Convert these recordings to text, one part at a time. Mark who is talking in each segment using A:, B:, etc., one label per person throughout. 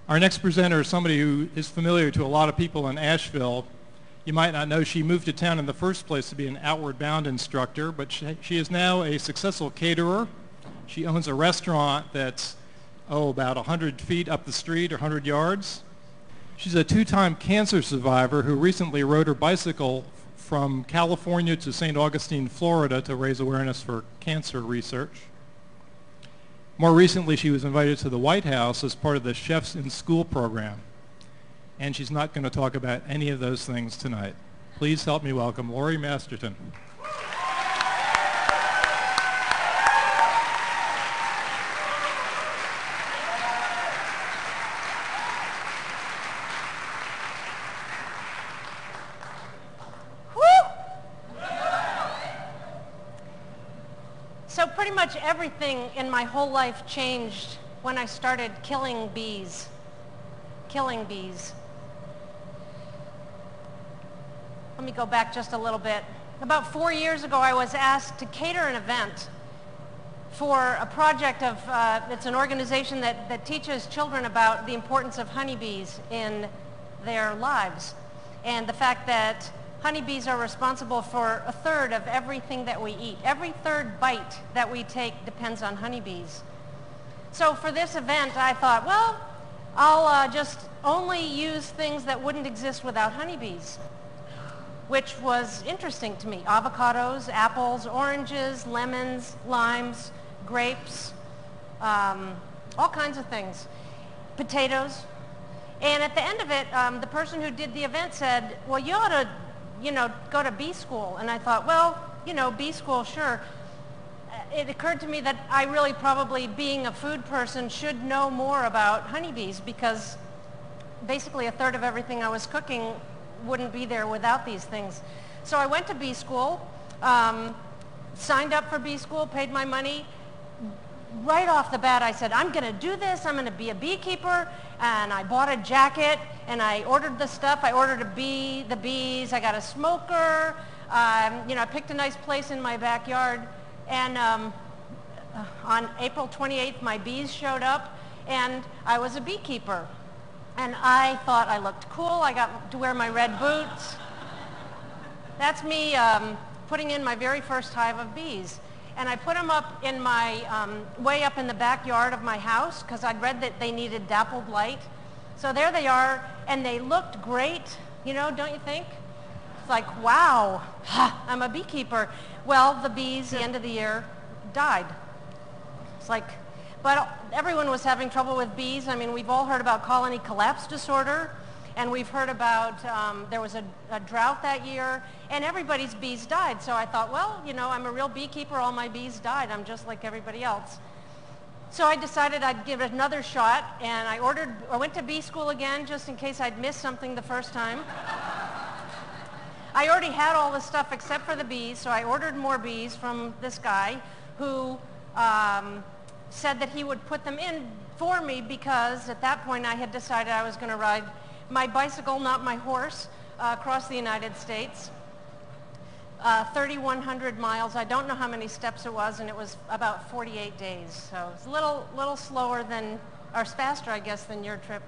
A: Our next presenter is somebody who is familiar to a lot of people in Asheville. You might not know she moved to town in the first place to be an Outward Bound instructor, but she is now a successful caterer. She owns a restaurant that's, about 100 feet up the street or 100 yards. She's a two-time cancer survivor who recently rode her bicycle from California to St. Augustine, Florida to raise awareness for cancer research. More recently, she was invited to the White House as part of the Chefs in School program. And she's not going to talk about any of those things tonight. Please help me welcome Laurey Masterton.
B: So pretty much everything in my whole life changed when I started killing bees. Let me go back just a little bit. About 4 years ago, I was asked to cater an event for a project of, it's an organization that teaches children about the importance of honeybees in their lives and the fact that honeybees are responsible for a third of everything that we eat. Every third bite that we take depends on honeybees. So for this event, I thought, well, I'll just only use things that wouldn't exist without honeybees, which was interesting to me. Avocados, apples, oranges, lemons, limes, grapes, all kinds of things. Potatoes. And at the end of it, the person who did the event said, well, you ought to go to bee school. And I thought, well, bee school, sure. It occurred to me that I really probably, being a food person, should know more about honeybees because basically a third of everything I was cooking wouldn't be there without these things. So I went to bee school, signed up for bee school, paid my money. Right off the bat, I said, I'm going to do this. I'm going to be a beekeeper. And I bought a jacket, and I ordered the stuff. I ordered the bees. I got a smoker. I picked a nice place in my backyard. And on April 28th, my bees showed up, and I was a beekeeper. And I thought I looked cool. I got to wear my red boots. That's me putting in my very first hive of bees. And I put them up in my, way up in the backyard of my house because I'd read that they needed dappled light. So there they are, and they looked great, don't you think? It's like, wow, I'm a beekeeper. Well, the bees at the end of the year died. It's like, but everyone was having trouble with bees. I mean, we've all heard about colony collapse disorder, and we've heard about, there was a drought that year, and everybody's bees died. So I thought, well, I'm a real beekeeper. All my bees died. I'm just like everybody else. So I decided I'd give it another shot, and I went to bee school again just in case I'd missed something the first time. I already had all the stuff except for the bees, so I ordered more bees from this guy who said that he would put them in for me because at that point I had decided I was going to ride my bicycle, not my horse, across the United States. 3,100 miles. I don't know how many steps it was, and it was about 48 days. So it's a little slower than, or faster, I guess, than your trip.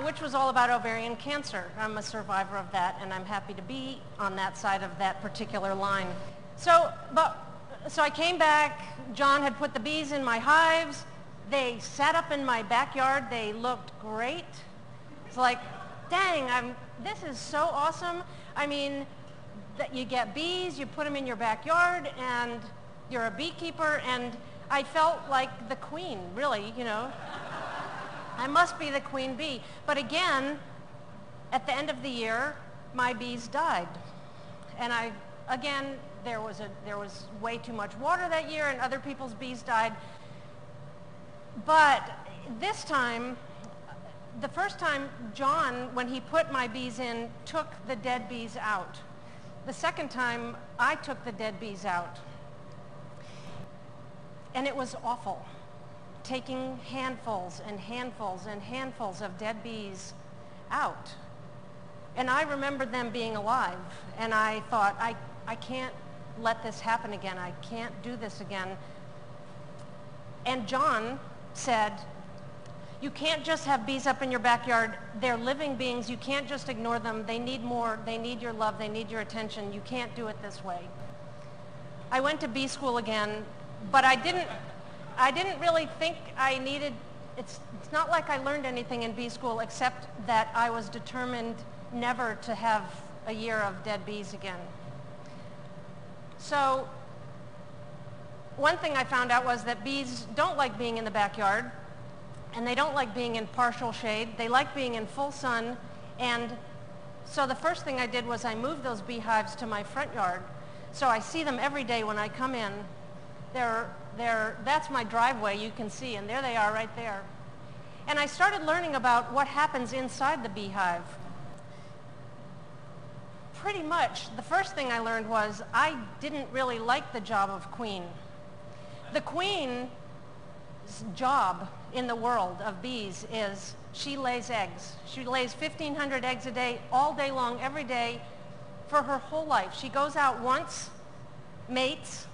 B: Which was all about ovarian cancer. I'm a survivor of that, and I'm happy to be on that side of that particular line. So I came back. John had put the bees in my hives. They sat up in my backyard. They looked great. It's like, dang, this is so awesome. I mean, that you get bees, you put them in your backyard, and you're a beekeeper, and I felt like the queen, really, I must be the queen bee. But again, at the end of the year, my bees died. And there was way too much water that year, and other people's bees died. But this time, the first time, John, when he put my bees in, took the dead bees out. The second time, I took the dead bees out. And it was awful, taking handfuls and handfuls and handfuls of dead bees out. And I remembered them being alive, and I thought, I can't let this happen again. I can't do this again. And John said, you can't just have bees up in your backyard. They're living beings. You can't just ignore them. They need more. They need your love. They need your attention. You can't do it this way. I went to bee school again, but I didn't really think I needed, it's not like I learned anything in bee school except that I was determined never to have a year of dead bees again. So one thing I found out was that bees don't like being in the backyard, and they don't like being in partial shade. They like being in full sun. And so the first thing I did was I moved those beehives to my front yard. So I see them every day when I come in. That's my driveway, you can see, and there they are right there. And I started learning about what happens inside the beehive. Pretty much, the first thing I learned was I didn't really like the job of queen. The queen's job in the world of bees is she lays eggs. She lays 1,500 eggs a day, all day long, every day, for her whole life. She goes out once, mates,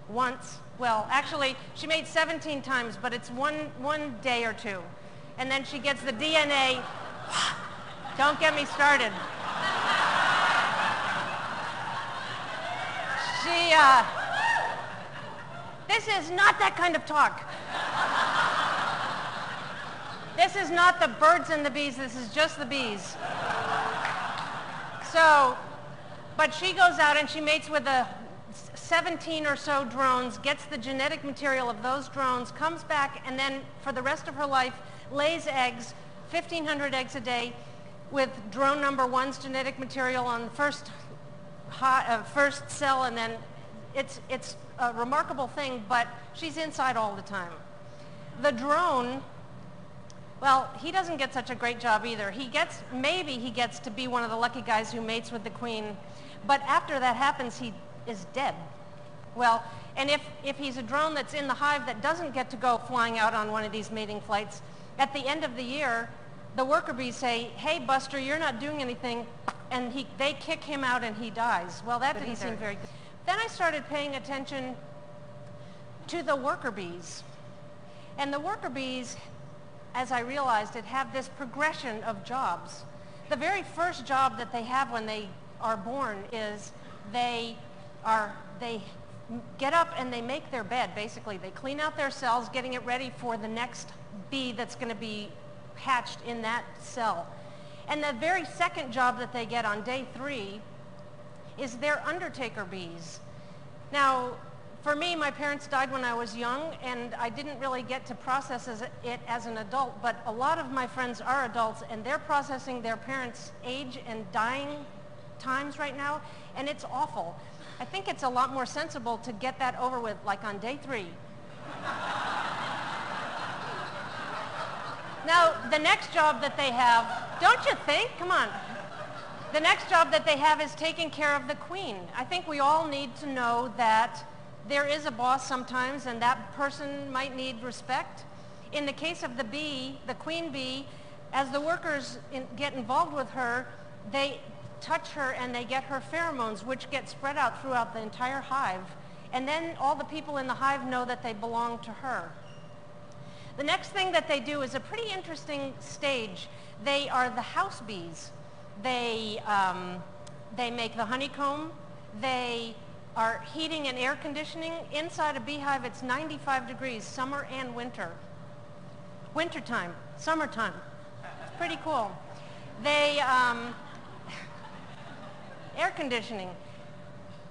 B: once. Well, actually, she mates 17 times, but it's one day or two. And then she gets the DNA. Don't get me started. This is not that kind of talk. This is not the birds and the bees, this is just the bees. So, but she goes out and she mates with 17 or so drones, gets the genetic material of those drones, comes back, and then for the rest of her life lays eggs, 1,500 eggs a day, with drone number one's genetic material on the first cell, and then it's a remarkable thing, but she's inside all the time. The drone, well, he doesn't get such a great job either. Maybe he gets to be one of the lucky guys who mates with the queen, but after that happens, he is dead. Well, and if he's a drone that's in the hive that doesn't get to go flying out on one of these mating flights, at the end of the year, the worker bees say, hey, Buster, you're not doing anything, and they kick him out and he dies. Well, that didn't seem very good. Then I started paying attention to the worker bees. And the worker bees, as I realized it, have this progression of jobs. The very first job that they have when they are born is they get up and they make their bed, basically. They clean out their cells, getting it ready for the next bee that's going to be hatched in that cell. And the very second job that they get on day 3 is they're undertaker bees. Now, for me, my parents died when I was young, and I didn't really get to process it as an adult, but a lot of my friends are adults, and they're processing their parents' age and dying times right now, and it's awful. I think it's a lot more sensible to get that over with, like on day 3. Now, the next job that they have, don't you think? Come on. The next job that they have is taking care of the queen. I think we all need to know that there is a boss sometimes, and that person might need respect. In the case of the bee, the queen bee, as the workers get involved with her, they touch her and they get her pheromones, which get spread out throughout the entire hive. And then all the people in the hive know that they belong to her. The next thing that they do is a pretty interesting stage. They are the house bees. They make the honeycomb. They are heating and air conditioning. Inside a beehive, it's 95 degrees, summer and winter. Wintertime, summertime. It's pretty cool. They, air conditioning.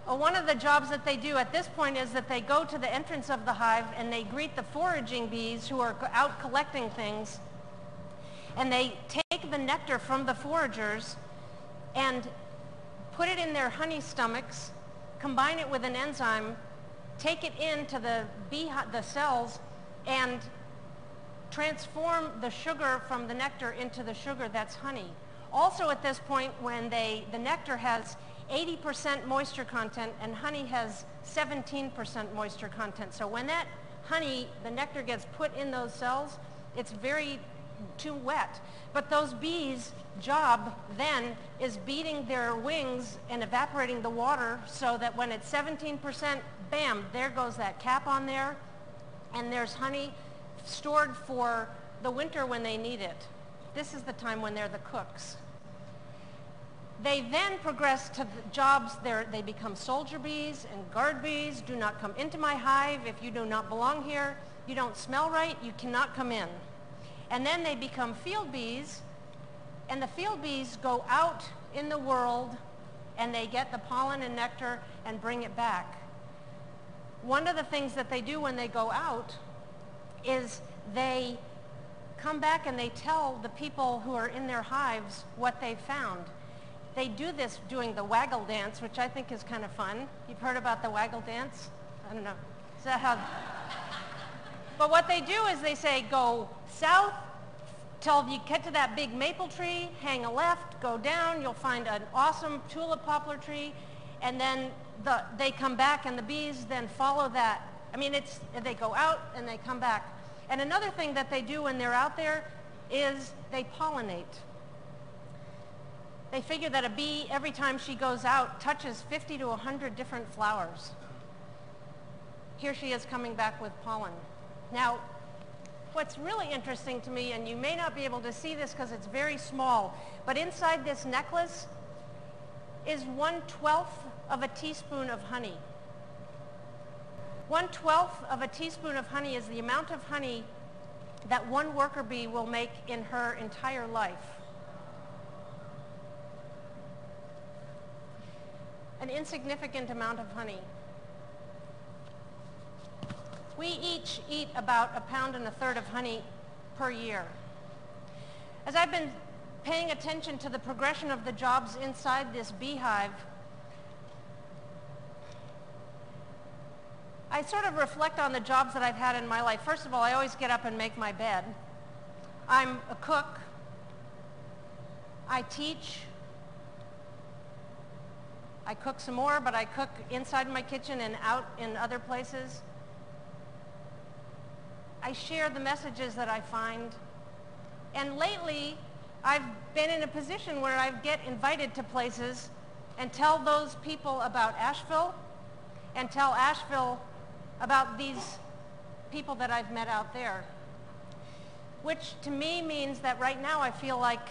B: One of the jobs that they do at this point is that they go to the entrance of the hive and they greet the foraging bees who are out collecting things, and they take the nectar from the foragers and put it in their honey stomachs, combine it with an enzyme, take it into the cells, and transform the sugar from the nectar into the sugar that's honey. Also at this point, when the nectar has 80% moisture content and honey has 17% moisture content. So when that honey, the nectar, gets put in those cells, it's very too wet. But those bees' job then is beating their wings and evaporating the water so that when it's 17%, bam, there goes that cap on there, and there's honey stored for the winter when they need it. This is the time when they're the cooks. They then progress to the jobs. They become soldier bees and guard bees. Do not come into my hive if you do not belong here. You don't smell right, you cannot come in. And then they become field bees, and the field bees go out in the world and they get the pollen and nectar and bring it back. One of the things that they do when they go out is they come back and they tell the people who are in their hives what they've found. They do this doing the waggle dance, which I think is kind of fun. You've heard about the waggle dance? I don't know. Is that how? But what they do is they say, go south till you get to that big maple tree, hang a left, go down, you'll find an awesome tulip poplar tree, and then they come back and the bees then follow that. I mean, they go out and they come back. And another thing that they do when they're out there is they pollinate. They figure that a bee, every time she goes out, touches 50 to 100 different flowers. Here she is coming back with pollen. Now, what's really interesting to me, and you may not be able to see this because it's very small, but inside this necklace is 1/12 of a teaspoon of honey. 1/12 of a teaspoon of honey is the amount of honey that one worker bee will make in her entire life. An insignificant amount of honey. We each eat about 1.33 pounds of honey per year. As I've been paying attention to the progression of the jobs inside this beehive, I sort of reflect on the jobs that I've had in my life. First of all, I always get up and make my bed. I'm a cook. I teach. I cook some more, but I cook inside my kitchen and out in other places. I share the messages that I find. And lately, I've been in a position where I get invited to places and tell those people about Asheville and tell Asheville about these people that I've met out there. Which to me means that right now I feel like,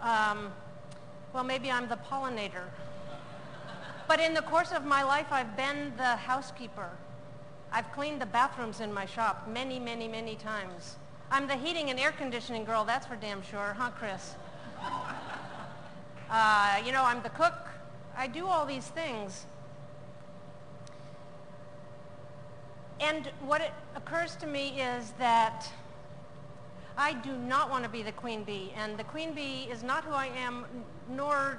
B: well, maybe I'm the pollinator. But in the course of my life, I've been the housekeeper. I've cleaned the bathrooms in my shop many, many, many times. I'm the heating and air conditioning girl, that's for damn sure, huh, Chris? You know, I'm the cook. I do all these things. And what it occurs to me is that I do not want to be the queen bee, and the queen bee is not who I am, nor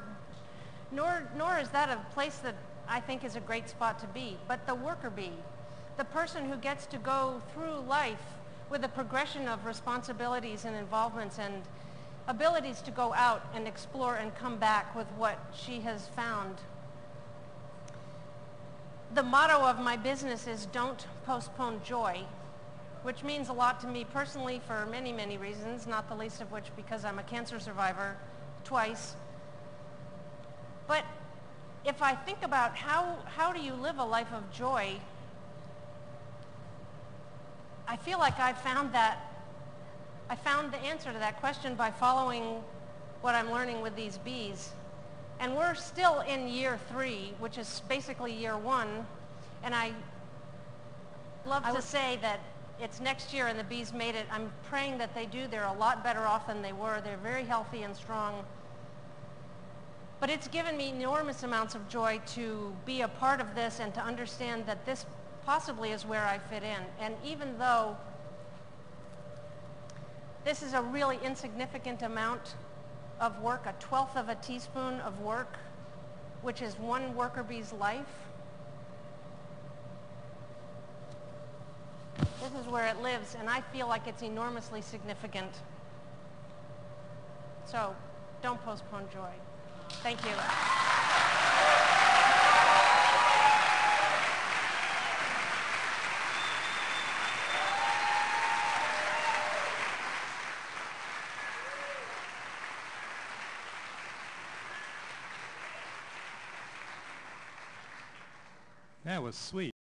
B: is that a place that I think is a great spot to be, but the worker bee, the person who gets to go through life with a progression of responsibilities and involvements and abilities to go out and explore and come back with what she has found. The motto of my business is don't postpone joy, which means a lot to me personally for many, many reasons, not the least of which because I'm a cancer survivor twice. But if I think about how do you live a life of joy, I feel like I found the answer to that question by following what I'm learning with these bees. And we're still in year 3, which is basically year 1. And I love to say that it's next year and the bees made it. I'm praying that they do. They're a lot better off than they were. They're very healthy and strong. But it's given me enormous amounts of joy to be a part of this and to understand that this possibly is where I fit in. And even though this is a really insignificant amount of work, 1/12 of a teaspoon of work, which is one worker bee's life, this is where it lives, and I feel like it's enormously significant. So don't postpone joy. Thank you.
A: That was sweet.